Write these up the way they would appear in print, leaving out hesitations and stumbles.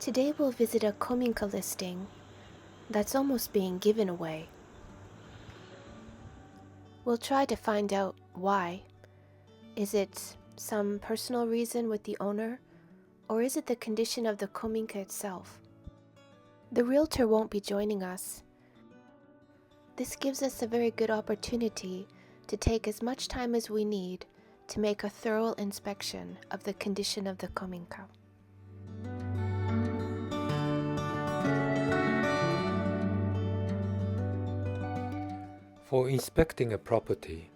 Today we'll visit a KOMINQA listing that's almost being given away. We'll try to find out why. Is it some personal reason with the owner, or is it the condition of the KOMINQA itself? The realtor won't be joining us. This gives us a very good opportunity to take as much time as we need to make a thorough inspection of the condition of the KOMINQA. For inspecting a property,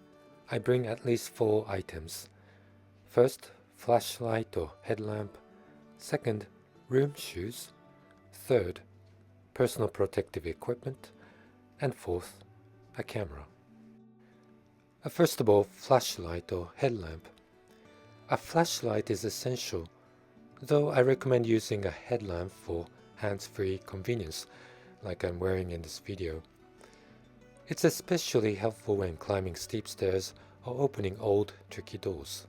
I bring at least 4 items. First, flashlight or headlamp. Second, room shoes. Third, personal protective equipment. And fourth, a camera. First of all, flashlight or headlamp. A flashlight is essential, though I recommend using a headlamp for hands-free convenience, like I'm wearing in this video. It's especially helpful when climbing steep stairs or opening old, tricky doors.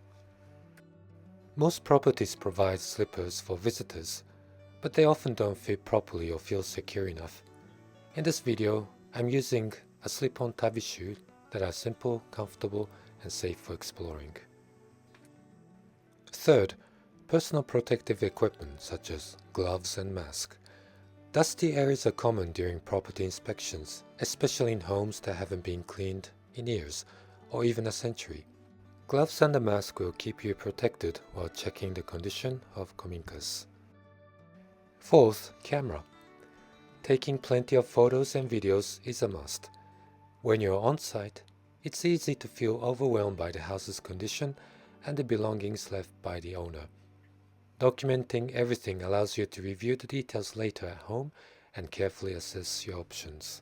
Most properties provide slippers for visitors, but they often don't fit properly or feel secure enough. In this video, I'm using a slip-on tabi shoe that are simple, comfortable, and safe for exploring. Third, personal protective equipment such as gloves and mask. Dusty areas are common during property inspections, especially in homes that haven't been cleaned in years or even a century. Gloves and a mask will keep you protected while checking the condition of KOMINQAs. Fourth, camera. Taking plenty of photos and videos is a must. When you're on site, it's easy to feel overwhelmed by the house's condition and the belongings left by the owner. Documenting everything allows you to review the details later at home and carefully assess your options.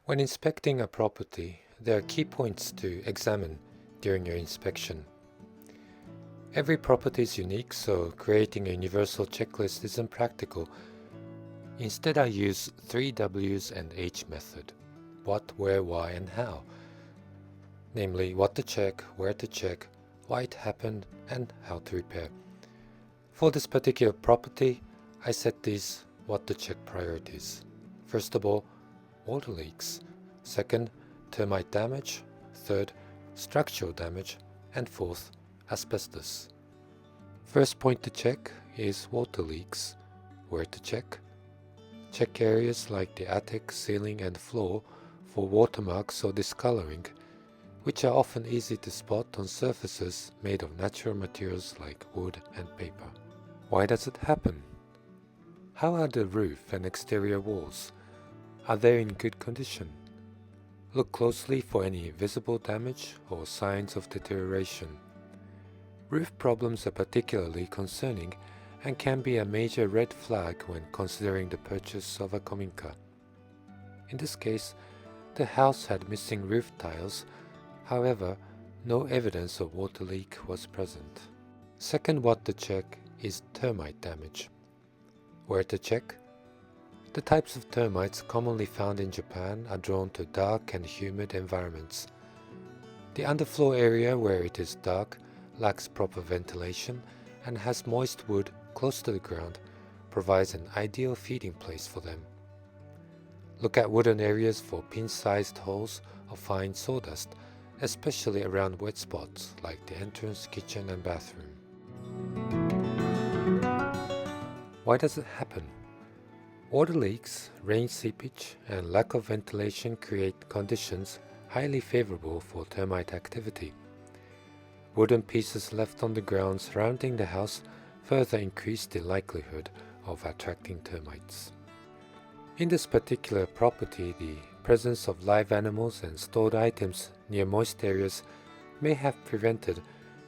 When inspecting a property, there are key points to examine during your inspection. Every property is unique, so creating a universal checklist isn't practical. Instead, I use 3 W's and H method: what, where, why, and how. Namely, what to check, where to check, why it happened, and how to repair. For this particular property, I set these what to check priorities. First of all, water leaks. Second, termite damage. Third, structural damage. And fourth, asbestos. First point to check is water leaks. Where to check? Check areas like the attic, ceiling, and floor for watermarks or discoloring, which are often easy to spot on surfaces made of natural materials like wood and paper. Why does it happen? How are the roof and exterior walls? Are they in good condition? Look closely for any visible damage or signs of deterioration. Roof problems are particularly concerning and can be a major red flag when considering the purchase of a KOMINQA. In this case, the house had missing roof tiles. However, no evidence of water leak was present. Second what to check is termite damage. Where to check? The types of termites commonly found in Japan are drawn to dark and humid environments. The underfloor area where it is dark lacks proper ventilation and has moist wood close to the ground, provides an ideal feeding place for them. Look at wooden areas for pin-sized holes or fine sawdust, especially around wet spots like the entrance, kitchen, and bathroom. Why does it happen? Water leaks, rain seepage, and lack of ventilation create conditions highly favorable for termite activity. Wooden pieces left on the ground surrounding the house further increase the likelihood of attracting termites. In this particular property, the presence of live animals and stored items near moist areas may have prevented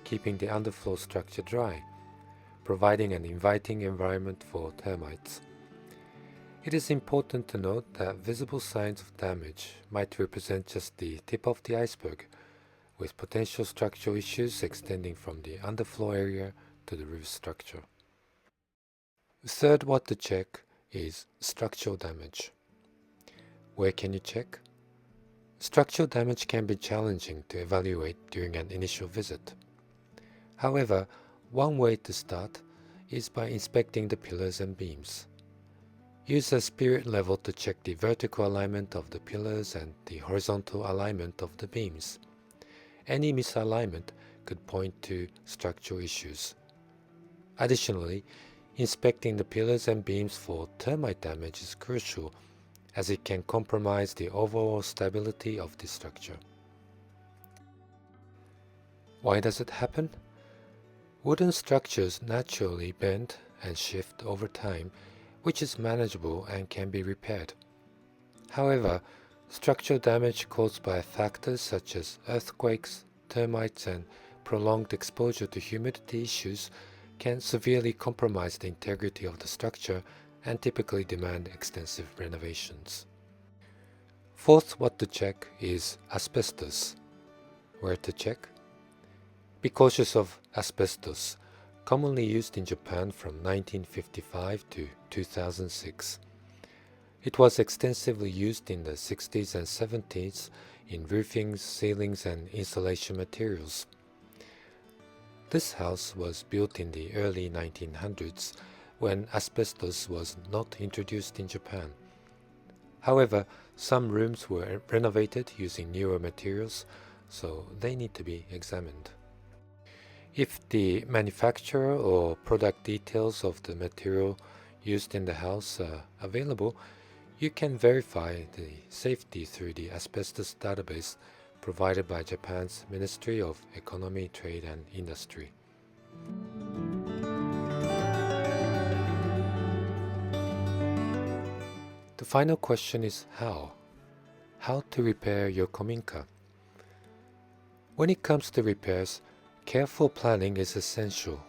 keeping the underfloor structure dry, providing an inviting environment for termites. It is important to note that visible signs of damage might represent just the tip of the iceberg, with potential structural issues extending from the underfloor area to the roof structure. Third what to check is structural damage. Where can you check? Structural damage can be challenging to evaluate during an initial visit. However, one way to start is by inspecting the pillars and beams. Use a spirit level to check the vertical alignment of the pillars and the horizontal alignment of the beams. Any misalignment could point to structural issues. Additionally, inspecting the pillars and beams for termite damage is crucial, as it can compromise the overall stability of the structure. Why does it happen? Wooden structures naturally bend and shift over time, which is manageable and can be repaired. However, structural damage caused by factors such as earthquakes, termites, and prolonged exposure to humidity issues can severely compromise the integrity of the structure and typically demand extensive renovations. Fourth, what to check is asbestos. Where to check? Be cautious of asbestos, commonly used in Japan from 1955 to 2006. It was extensively used in the 60s and 70s in roofings, ceilings, and insulation materials. This house was built in the early 1900s when asbestos was not introduced in Japan. However, some rooms were renovated using newer materials, so they need to be examined. If the manufacturer or product details of the material used in the house are available, you can verify the safety through the asbestos database provided by Japan's Ministry of Economy, Trade and Industry. The final question is how? How to repair your Kominka? When it comes to repairs, careful planning is essential.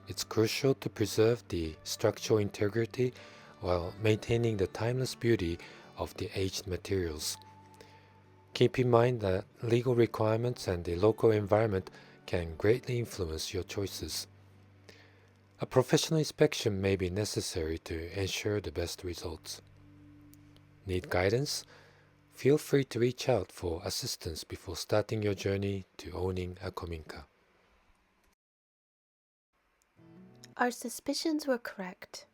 It's crucial to preserve the structural integrity while maintaining the timeless beauty of the aged materials. Keep in mind that legal requirements and the local environment can greatly influence your choices. A professional inspection may be necessary to ensure the best results. Need guidance? Feel free to reach out for assistance before starting your journey to owning a Kominka. Our suspicions were correct.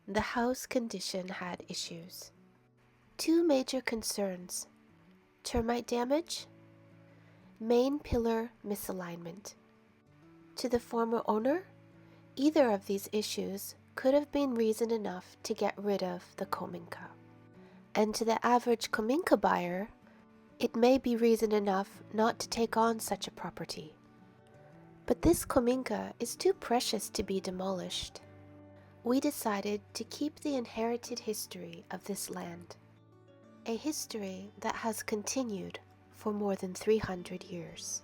The house condition had issues. Two major concerns: termite damage, main pillar misalignment. To the former owner, either of these issues could have been reason enough to get rid of the Kominka. And to the average KOMINQA buyer, it may be reason enough not to take on such a property. But this KOMINQA is too precious to be demolished. We decided to keep the inherited history of this land, a history that has continued for more than 300 years.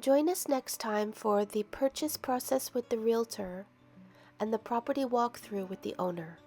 Join us next time for the purchase process with the realtor and the property walkthrough with the owner.